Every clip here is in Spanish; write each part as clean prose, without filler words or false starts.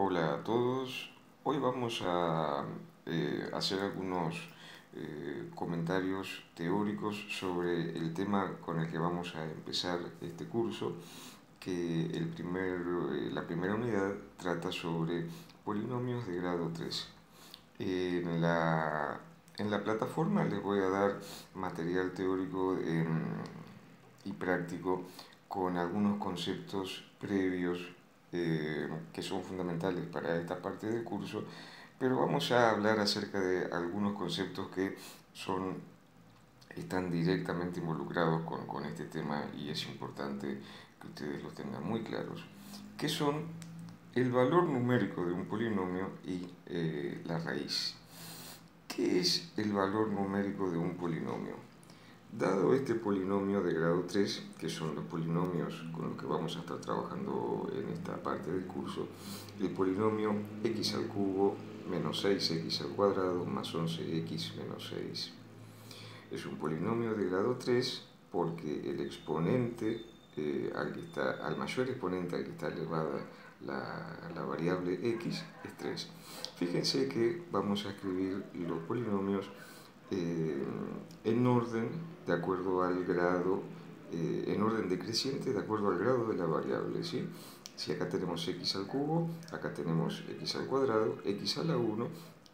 Hola a todos. Hoy vamos a hacer algunos comentarios teóricos sobre el tema con el que vamos a empezar este curso, que la primera unidad trata sobre polinomios de grado 3. En la plataforma les voy a dar material teórico y práctico con algunos conceptos previos que son fundamentales para esta parte del curso, pero vamos a hablar acerca de algunos conceptos que están directamente involucrados con este tema y es importante que ustedes los tengan muy claros, que son el valor numérico de un polinomio y la raíz. ¿Qué es el valor numérico de un polinomio? Dado este polinomio de grado 3, que son los polinomios con los que vamos a estar trabajando en esta parte del curso, el polinomio x al cubo menos 6x al cuadrado más 11x menos 6. Es un polinomio de grado 3 porque el exponente al mayor exponente al que está elevada la variable x es 3. Fíjense que vamos a escribir los polinomios en orden de acuerdo al grado, en orden decreciente de acuerdo al grado de la variable, ¿sí? Si acá tenemos x al cubo, acá tenemos x al cuadrado, x a la 1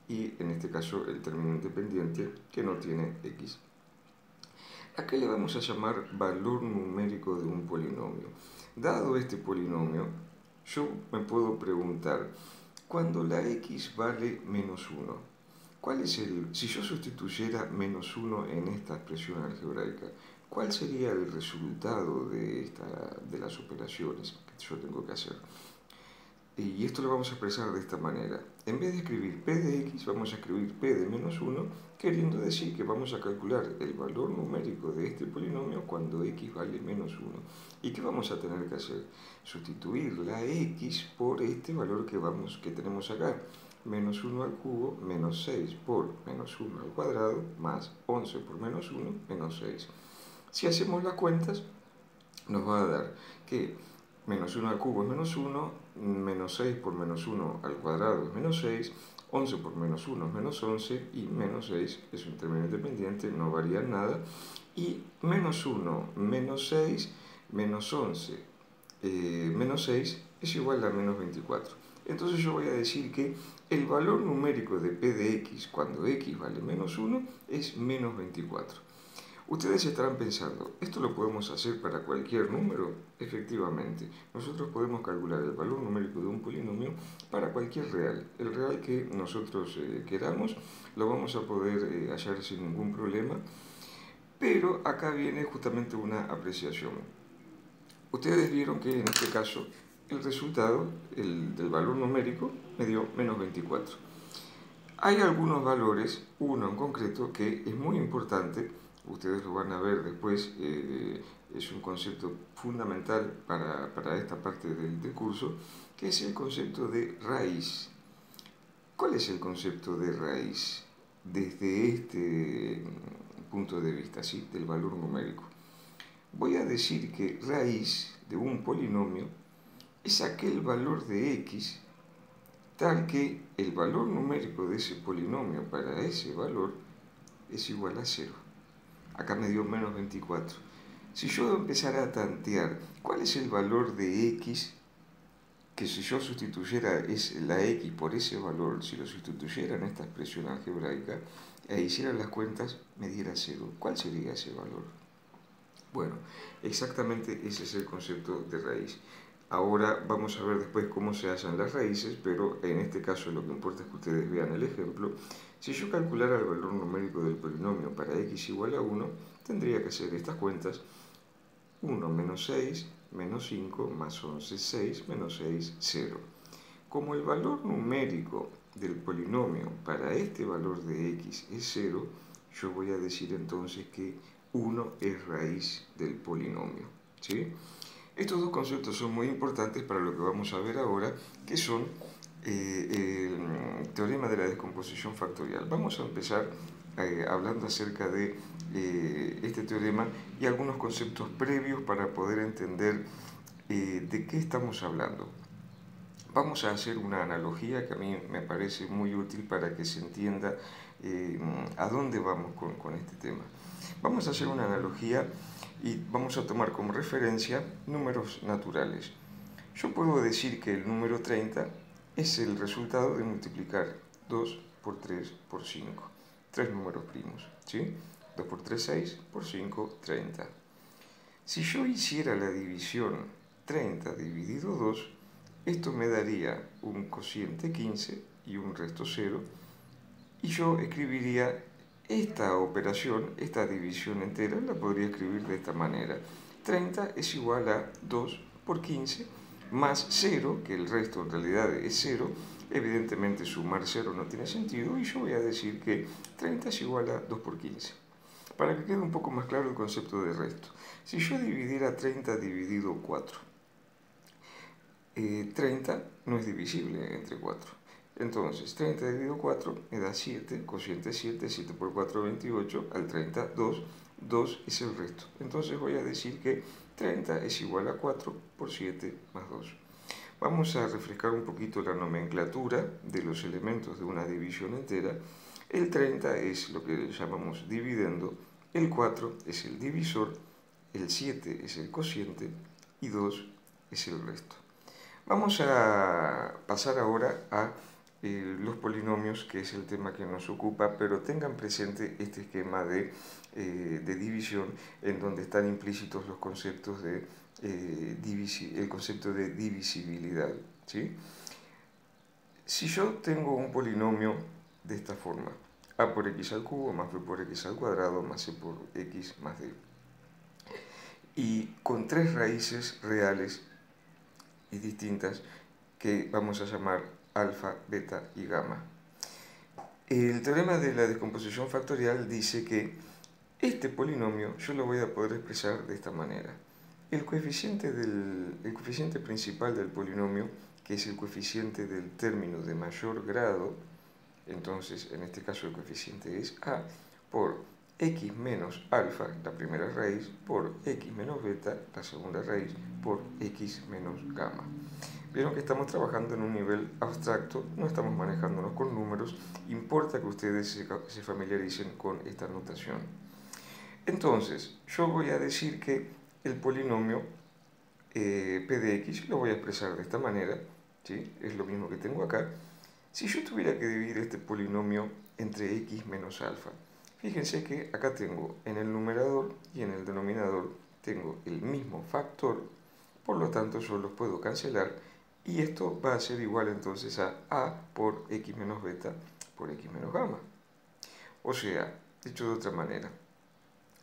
y en este caso el término independiente que no tiene x. ¿A qué le vamos a llamar valor numérico de un polinomio? Dado este polinomio, yo me puedo preguntar, cuando la x vale menos 1, si yo sustituyera menos 1 en esta expresión algebraica, ¿cuál sería el resultado de las operaciones que yo tengo que hacer? Y esto lo vamos a expresar de esta manera. En vez de escribir p de x, vamos a escribir p de menos 1, queriendo decir que vamos a calcular el valor numérico de este polinomio cuando x vale menos 1. ¿Y qué vamos a tener que hacer? Sustituir la x por este valor que tenemos acá. Menos 1 al cubo, menos 6 por menos 1 al cuadrado, más 11 por menos 1, menos 6. Si hacemos las cuentas, nos va a dar que menos 1 al cubo es menos 1, menos 6 por menos 1 al cuadrado es menos 6, 11 por menos 1 es menos 11 y menos 6 es un término independiente, no varía nada. Y menos 1, menos 6, menos 11, menos 6 es igual a menos 24. Entonces yo voy a decir que el valor numérico de p de x cuando x vale menos 1 es menos 24. Ustedes estarán pensando, ¿esto lo podemos hacer para cualquier número? Efectivamente, nosotros podemos calcular el valor numérico de un polinomio para cualquier real. El real que nosotros queramos lo vamos a poder hallar sin ningún problema, pero acá viene justamente una apreciación. Ustedes vieron que en este caso el resultado del valor numérico me dio menos 24. Hay algunos valores, uno en concreto, que es muy importante. Ustedes lo van a ver después, es un concepto fundamental para esta parte del curso, que es el concepto de raíz. ¿Cuál es el concepto de raíz desde este punto de vista, ¿sí?, del valor numérico? Voy a decir que raíz de un polinomio es aquel valor de x tal que el valor numérico de ese polinomio para ese valor es igual a 0. Acá me dio menos 24. Si yo empezara a tantear cuál es el valor de x, que si yo sustituyera la x por ese valor, si lo sustituyera en esta expresión algebraica e hiciera las cuentas, me diera 0. ¿Cuál sería ese valor? Bueno, exactamente ese es el concepto de raíz. Ahora vamos a ver después cómo se hallan las raíces, pero en este caso lo que importa es que ustedes vean el ejemplo. Si yo calculara el valor numérico del polinomio para x igual a 1, tendría que hacer estas cuentas: 1 menos 6, menos 5, más 11, 6, menos 6, 0. Como el valor numérico del polinomio para este valor de x es 0, yo voy a decir entonces que 1 es raíz del polinomio, ¿sí? Estos dos conceptos son muy importantes para lo que vamos a ver ahora, que son el teorema de la descomposición factorial. Vamos a empezar hablando acerca de este teorema y algunos conceptos previos para poder entender de qué estamos hablando. Vamos a hacer una analogía que a mí me parece muy útil para que se entienda a dónde vamos con este tema. Vamos a hacer una analogía y vamos a tomar como referencia números naturales. Yo puedo decir que el número 30 es el resultado de multiplicar 2 por 3 por 5. Tres números primos, ¿sí? 2 por 3, 6, por 5, 30. Si yo hiciera la división 30 dividido 2, esto me daría un cociente 15 y un resto 0, y yo escribiría esta operación, esta división entera, la podría escribir de esta manera. 30 es igual a 2 por 15 más 0, que el resto en realidad es 0. Evidentemente sumar 0 no tiene sentido y yo voy a decir que 30 es igual a 2 por 15. Para que quede un poco más claro el concepto de resto. Si yo dividiera 30 dividido 4, 30 no es divisible entre 4. Entonces, 30 dividido 4 me da 7, cociente 7, 7 por 4, 28, al 30, 2, 2 es el resto. Entonces voy a decir que 30 es igual a 4 por 7 más 2. Vamos a refrescar un poquito la nomenclatura de los elementos de una división entera. El 30 es lo que llamamos dividendo, el 4 es el divisor, el 7 es el cociente y 2 es el resto. Vamos a pasar ahora a los polinomios, que es el tema que nos ocupa, pero tengan presente este esquema de división en donde están implícitos los conceptos de el concepto de divisibilidad, ¿sí? Si yo tengo un polinomio de esta forma, a por x al cubo más b por x al cuadrado más c por x más d, y con tres raíces reales y distintas que vamos a llamar alfa, beta y gamma. El teorema de la descomposición factorial dice que este polinomio yo lo voy a poder expresar de esta manera. El coeficiente principal del polinomio, que es el coeficiente del término de mayor grado, entonces en este caso el coeficiente es a, por x menos alfa, la primera raíz, por x menos beta, la segunda raíz, por x menos gamma. Vieron que estamos trabajando en un nivel abstracto, no estamos manejándonos con números, importa que ustedes se familiaricen con esta notación. Entonces, yo voy a decir que el polinomio p de x lo voy a expresar de esta manera, ¿sí? Es lo mismo que tengo acá. Si yo tuviera que dividir este polinomio entre x menos alfa, fíjense que acá tengo en el numerador y en el denominador tengo el mismo factor, por lo tanto yo los puedo cancelar y esto va a ser igual entonces a por x menos beta por x menos gamma. O sea, dicho de otra manera,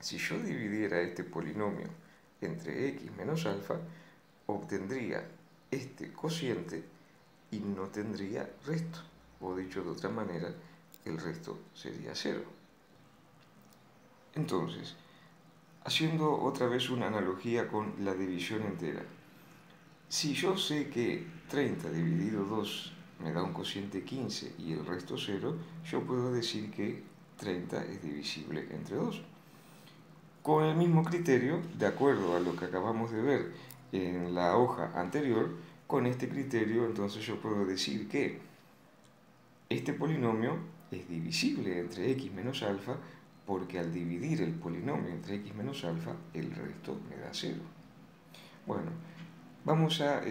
si yo dividiera este polinomio entre x menos alfa, obtendría este cociente y no tendría resto. O dicho de otra manera, el resto sería 0. Entonces, haciendo otra vez una analogía con la división entera, si yo sé que 30 dividido 2 me da un cociente 15 y el resto 0, yo puedo decir que 30 es divisible entre 2. Con el mismo criterio, de acuerdo a lo que acabamos de ver en la hoja anterior, con este criterio entonces yo puedo decir que este polinomio es divisible entre x menos alfa porque al dividir el polinomio entre x menos alfa, el resto me da 0. Bueno, vamos a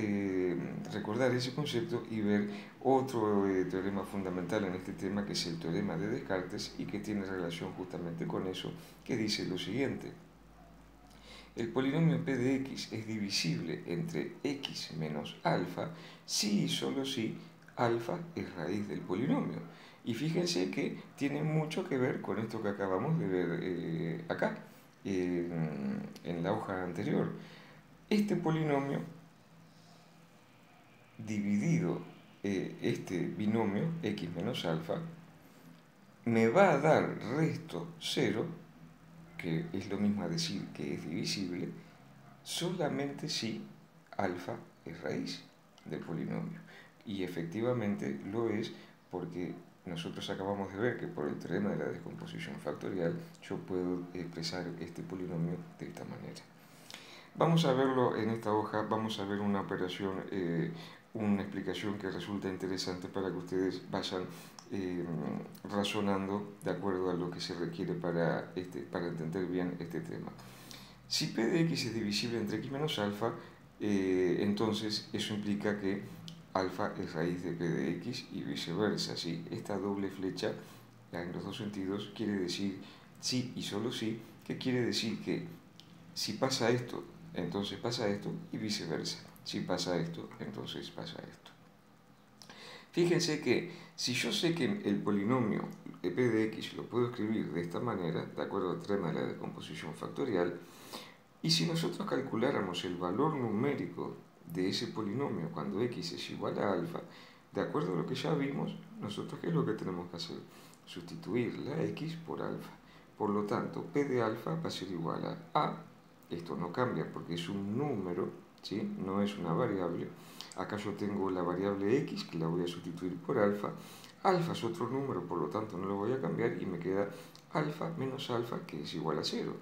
recordar ese concepto y ver otro teorema fundamental en este tema, que es el teorema de Descartes y que tiene relación justamente con eso, que dice lo siguiente. El polinomio p de x es divisible entre x menos alfa si y solo si alfa es raíz del polinomio. Y fíjense que tiene mucho que ver con esto que acabamos de ver acá, en la hoja anterior. Este polinomio dividido, este binomio x menos alfa, me va a dar resto 0, que es lo mismo a decir que es divisible, solamente si alfa es raíz del polinomio. Y efectivamente lo es porque nosotros acabamos de ver que por el teorema de la descomposición factorial yo puedo expresar este polinomio de esta manera. Vamos a verlo en esta hoja, vamos a ver una operación, una explicación que resulta interesante para que ustedes vayan razonando de acuerdo a lo que se requiere para entender bien este tema. Si p de x es divisible entre x menos alfa, entonces eso implica que alfa es raíz de p de x y viceversa. ¿Sí? Esta doble flecha en los dos sentidos quiere decir sí y solo sí, que quiere decir que si pasa esto, entonces pasa esto y viceversa. Si pasa esto, entonces pasa esto. Fíjense que si yo sé que el polinomio p de x lo puedo escribir de esta manera, de acuerdo al teorema de la decomposición factorial, y si nosotros calculáramos el valor numérico de ese polinomio cuando x es igual a alfa, de acuerdo a lo que ya vimos, nosotros ¿qué es lo que tenemos que hacer? Sustituir la x por alfa. Por lo tanto, p de alfa va a ser igual a, esto no cambia porque es un número, ¿sí? No es una variable. Acá yo tengo la variable x que la voy a sustituir por alfa. Alfa es otro número, por lo tanto no lo voy a cambiar y me queda alfa menos alfa que es igual a 0.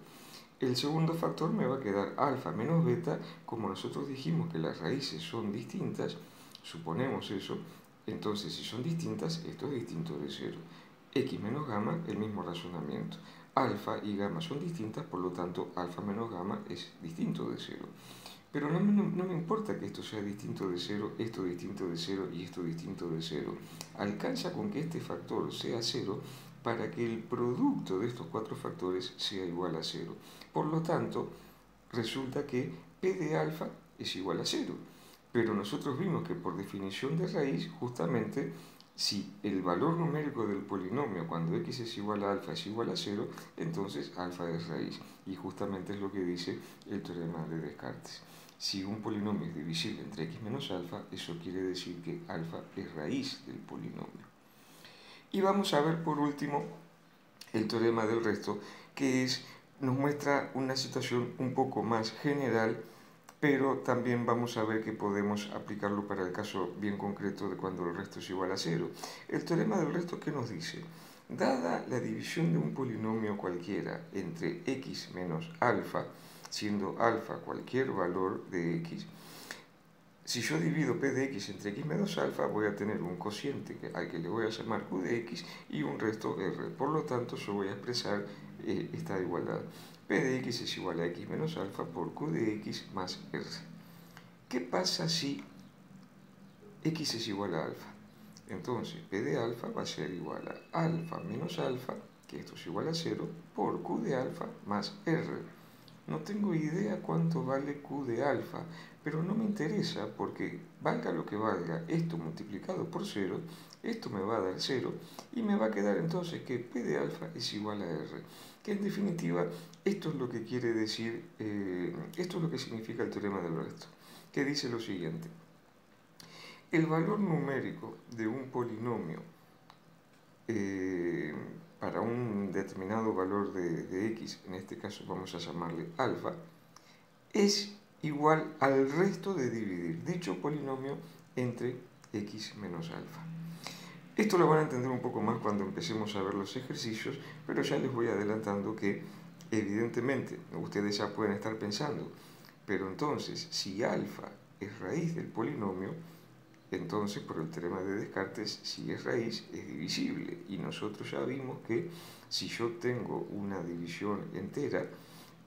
El segundo factor me va a quedar alfa menos beta, como nosotros dijimos que las raíces son distintas, suponemos eso, entonces si son distintas, esto es distinto de 0. X menos gamma, el mismo razonamiento. Alfa y gamma son distintas, por lo tanto alfa menos gamma es distinto de 0. Pero no me importa que esto sea distinto de 0, esto distinto de 0 y esto distinto de 0. Alcanza con que este factor sea 0 para que el producto de estos cuatro factores sea igual a 0. Por lo tanto, resulta que p de alfa es igual a 0. Pero nosotros vimos que por definición de raíz, justamente, si el valor numérico del polinomio cuando x es igual a alfa es igual a 0, entonces alfa es raíz. Y justamente es lo que dice el teorema de Descartes. Si un polinomio es divisible entre x menos alfa, eso quiere decir que alfa es raíz del polinomio. Y vamos a ver por último el teorema del resto, que nos muestra una situación un poco más general, pero también vamos a ver que podemos aplicarlo para el caso bien concreto de cuando el resto es igual a 0. El teorema del resto, ¿qué nos dice? Dada la división de un polinomio cualquiera entre x menos alfa, siendo alfa cualquier valor de x, si yo divido p de x entre x menos alfa, voy a tener un cociente al que le voy a llamar q de x y un resto r. Por lo tanto, yo voy a expresar esta igualdad. P de x es igual a x menos alfa por q de x más r. ¿Qué pasa si x es igual a alfa? Entonces, p de alfa va a ser igual a alfa menos alfa, que esto es igual a 0, por q de alfa más r. No tengo idea cuánto vale q de alfa, pero no me interesa porque valga lo que valga, esto multiplicado por 0, esto me va a dar 0 y me va a quedar entonces que p de alfa es igual a r. Que en definitiva esto es lo que quiere decir, esto es lo que significa el teorema del resto, que dice lo siguiente. El valor numérico de un polinomio para un determinado valor de x, en este caso vamos a llamarle alfa, es igual al resto de dividir dicho polinomio entre x menos alfa. Esto lo van a entender un poco más cuando empecemos a ver los ejercicios, pero ya les voy adelantando que evidentemente ustedes ya pueden estar pensando, pero entonces si alfa es raíz del polinomio, entonces por el teorema de Descartes, si es raíz, es divisible. Y nosotros ya vimos que si yo tengo una división entera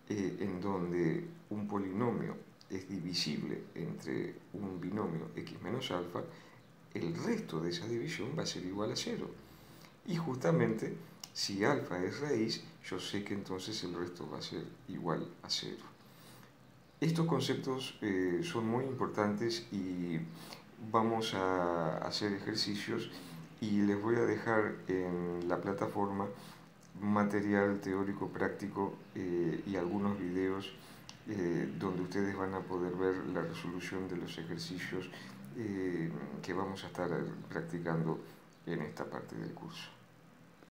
en donde un polinomio es divisible entre un binomio x menos alfa, el resto de esa división va a ser igual a 0. Y justamente, si alfa es raíz, yo sé que entonces el resto va a ser igual a 0. Estos conceptos son muy importantes y vamos a hacer ejercicios y les voy a dejar en la plataforma material teórico práctico y algunos videos donde ustedes van a poder ver la resolución de los ejercicios que vamos a estar practicando en esta parte del curso.